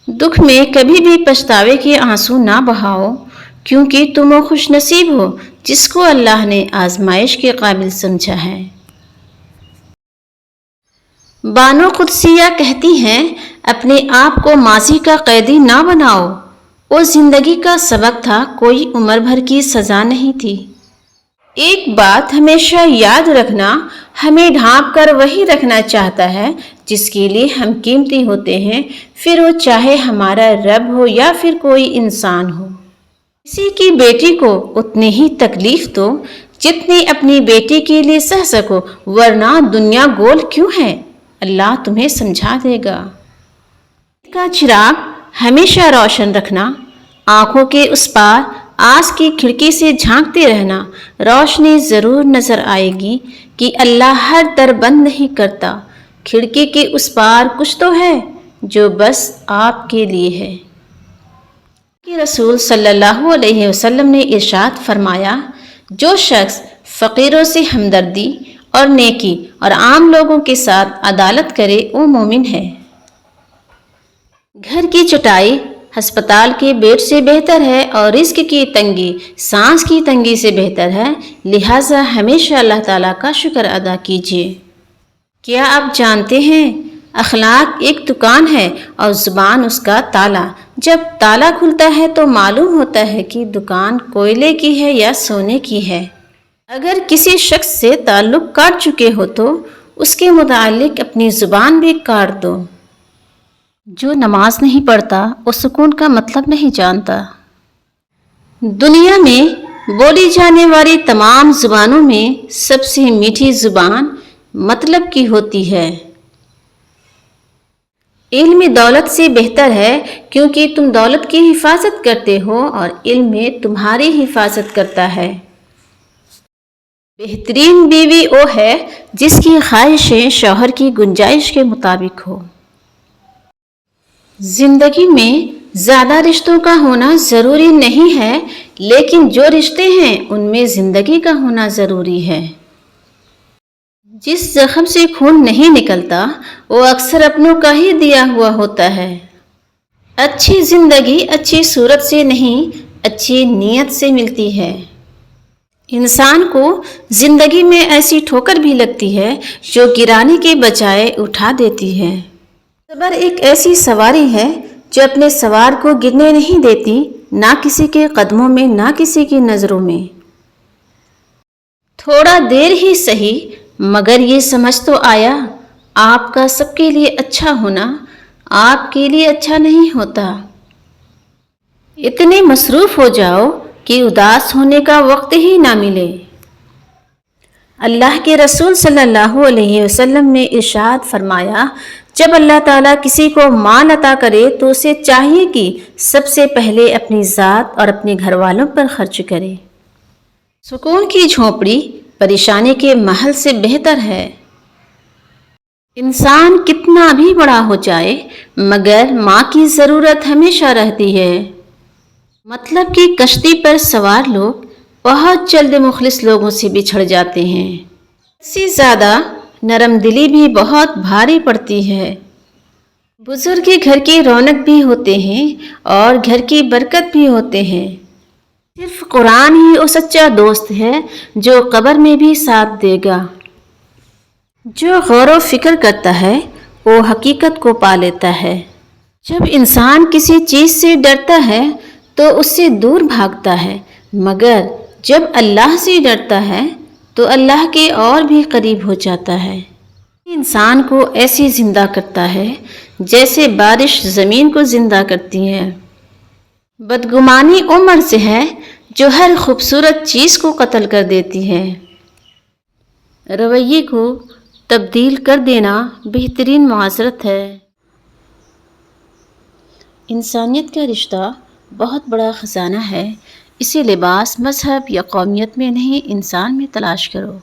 दुख में कभी भी पछतावे के आंसू ना बहाओ, क्योंकि तुम वो खुश नसीब हो जिसको अल्लाह ने आजमाइश के काबिल समझा है। बानो कुदसिया कहती हैं, अपने आप को माजी का कैदी ना बनाओ, वो जिंदगी का सबक था, कोई उम्र भर की सजा नहीं थी। एक बात हमेशा याद रखना, हमें ढांप कर वही रखना चाहता है जिसके लिए हम कीमती होते हैं, फिर वो चाहे हमारा रब हो या फिर कोई इंसान हो। किसी की बेटी को उतनी ही तकलीफ दो जितनी अपनी बेटी के लिए सह सको, वरना दुनिया गोल क्यों है, अल्लाह तुम्हें समझा देगा। का चिराग हमेशा रोशन रखना, आंखों के उस पार आस की खिड़की से झांकते रहना, रोशनी ज़रूर नज़र आएगी कि अल्लाह हर दर बंद नहीं करता, खिड़की के उस पार कुछ तो है जो बस आपके लिए है। कि रसूल सल्लल्लाहु अलैहि वसल्लम ने इरशाद फरमाया, जो शख्स फ़कीरों से हमदर्दी और नेकी और आम लोगों के साथ अदालत करे वो मोमिन है। घर की चटाई अस्पताल के बेड से बेहतर है और रिस्क की तंगी सांस की तंगी से बेहतर है, लिहाजा हमेशा अल्लाह ताला का शुक्र अदा कीजिए। क्या आप जानते हैं, अखलाक एक दुकान है और ज़ुबान उसका ताला। जब ताला खुलता है तो मालूम होता है कि दुकान कोयले की है या सोने की है। अगर किसी शख्स से ताल्लुक़ काट चुके हो तो उसके मुतालिक अपनी ज़ुबान भी काट दो। जो नमाज नहीं पढ़ता वो सुकून का मतलब नहीं जानता। दुनिया में बोली जाने वाली तमाम ज़ुबानों में सबसे मीठी ज़ुबान मतलब की होती है। इल्म दौलत से बेहतर है, क्योंकि तुम दौलत की हिफाजत करते हो और इल्म तुम्हारी हिफाजत करता है। बेहतरीन बीवी वो है जिसकी ख्वाहिशें शौहर की गुंजाइश के मुताबिक हो। जिंदगी में ज़्यादा रिश्तों का होना ज़रूरी नहीं है, लेकिन जो रिश्ते हैं उनमें ज़िंदगी का होना ज़रूरी है। जिस जख्म से खून नहीं निकलता वो अक्सर अपनों का ही दिया हुआ होता है। अच्छी ज़िंदगी अच्छी सूरत से नहीं, अच्छी नीयत से मिलती है। इंसान को ज़िंदगी में ऐसी ठोकर भी लगती है जो गिराने के बजाय उठा देती है। सब्र एक ऐसी सवारी है जो अपने सवार को गिरने नहीं देती, ना किसी के कदमों में ना किसी की नज़रों में। थोड़ा देर ही सही, मगर ये समझ तो आया, आपका सबके लिए अच्छा होना आपके लिए अच्छा नहीं होता। इतने मसरूफ़ हो जाओ कि उदास होने का वक्त ही ना मिले। अल्लाह के रसूल सल्लल्लाहु अलैहि वसल्लम ने इरशाद फरमाया, जब अल्लाह ताला किसी को माल अता करे तो उसे चाहिए कि सबसे पहले अपनी ज़ात और अपने घर वालों पर खर्च करे। सुकून की झोंपड़ी परेशानी के महल से बेहतर है। इंसान कितना भी बड़ा हो जाए, मगर माँ की ज़रूरत हमेशा रहती है। मतलब कि कश्ती पर सवार लोग बहुत जल्द मुखलिस लोगों से बिछड़ जाते हैं। इससे ज़्यादा नरम दिली भी बहुत भारी पड़ती है। बुजुर्ग के घर की रौनक भी होते हैं और घर की बरकत भी होते हैं। सिर्फ कुरान ही वो सच्चा दोस्त है जो कब्र में भी साथ देगा। जो गौर व फिक्र करता है वो हकीकत को पा लेता है। जब इंसान किसी चीज़ से डरता है तो उससे दूर भागता है, मगर जब अल्लाह से डरता है तो अल्लाह के और भी करीब हो जाता है। इंसान को ऐसे ज़िंदा करता है जैसे बारिश ज़मीन को ज़िंदा करती है। बदगुमानी वो मर्ज़ है जो हर खूबसूरत चीज़ को कत्ल कर देती है। रवैये को तब्दील कर देना बेहतरीन मुआशरत है। इंसानियत का रिश्ता बहुत बड़ा ख़जाना है, इसे लिबास, मज़हब या कौमियत में नहीं, इंसान में तलाश करो।